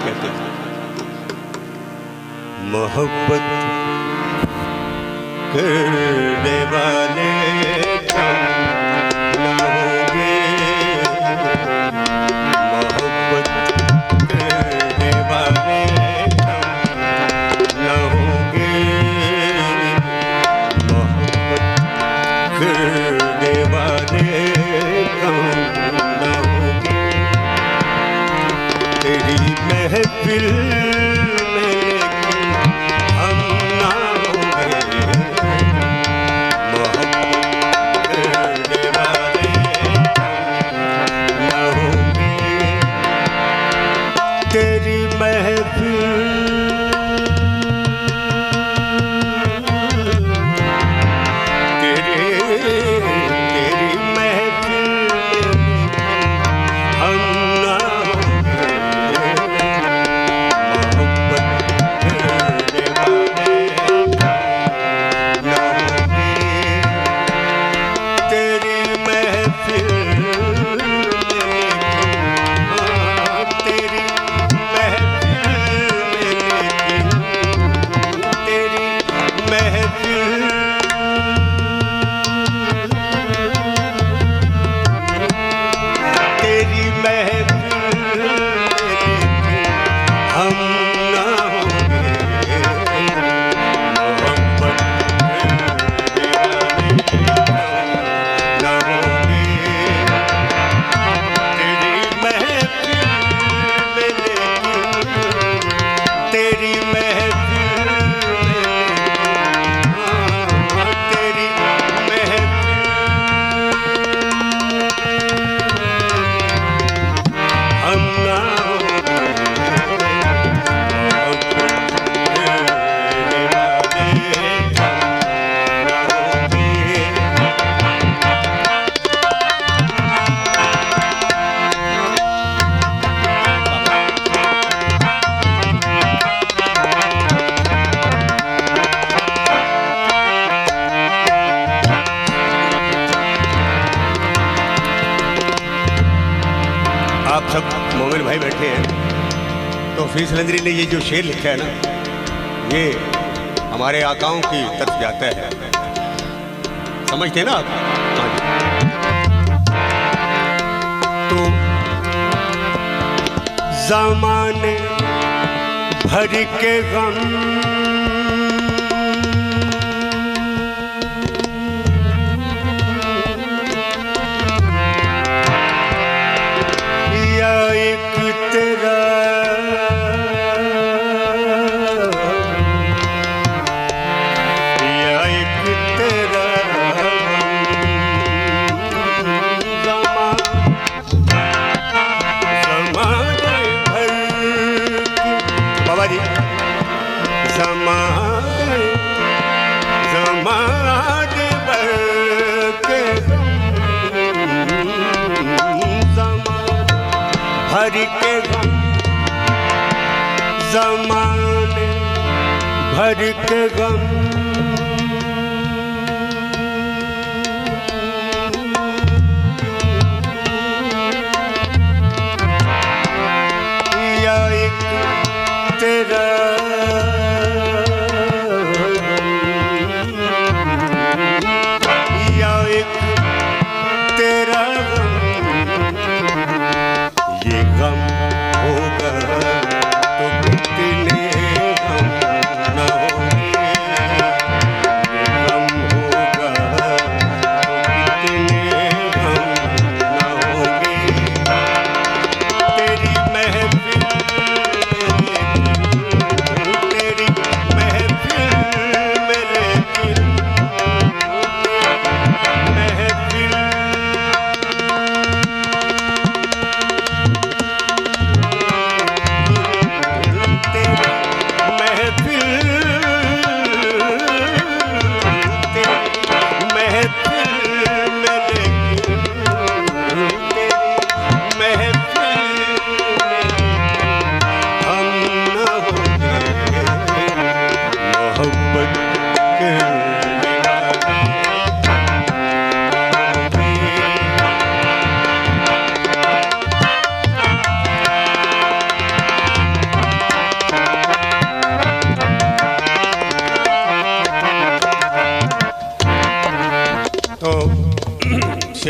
कहते हैं मोहब्बत करने वाले न होंगे, मोहब्बत करने वाले न होंगे, मोहब्बत करने वाले न होंगे। तेरी महफिल में हम ना होंगे, मोहब्बत करने वाले ना होंगे। तेरी महफिल आप सब मोमिन भाई बैठे हैं तो हफीज लंदरी ने ये जो शेर लिखा है ना, ये हमारे आकाओं की तरफ जाता है, समझते हैं ना आप? तो ज़माने भर के गम भर के गम, ज़माने भर के गम, या एक तेरा या एक तेरा ये गम होगा तो कितने गम न होंगे, ये गम होगा तो कितने गम न होंगे। तेरी महफिल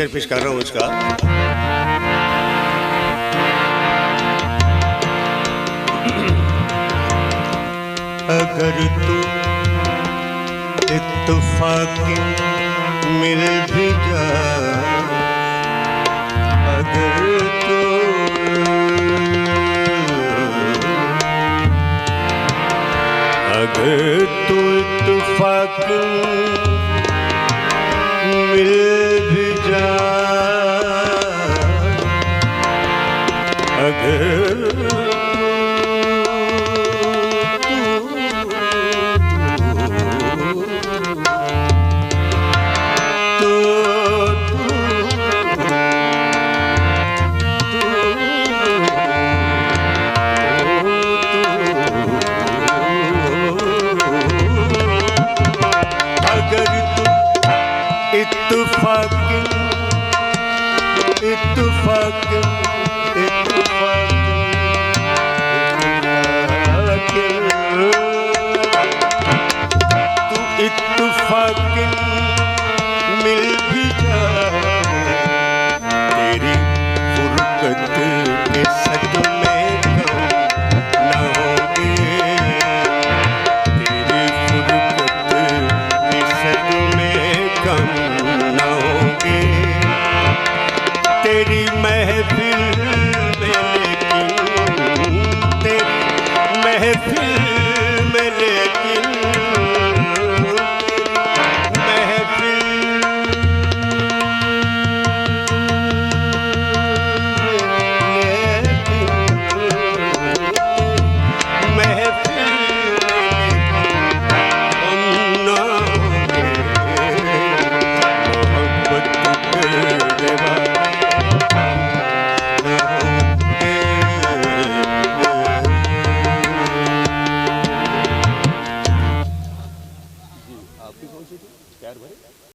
शेर पेश कर रहा हूं उसका। अगर तू इत्तेफाक मिल भी जा, अगर तू इत्तेफाक मिल भी जा, अगर इत्तेफाक इत्तेफाक इत्तेफाक तू इत्तेफाक मिल भी जा, तेरी फुरकत के सदमे कम न होंगे, तेरी फुरकत के सदमे कम न होंगे, तेरी महफिल में लेकिन, तेरी महफिल में लेकिन,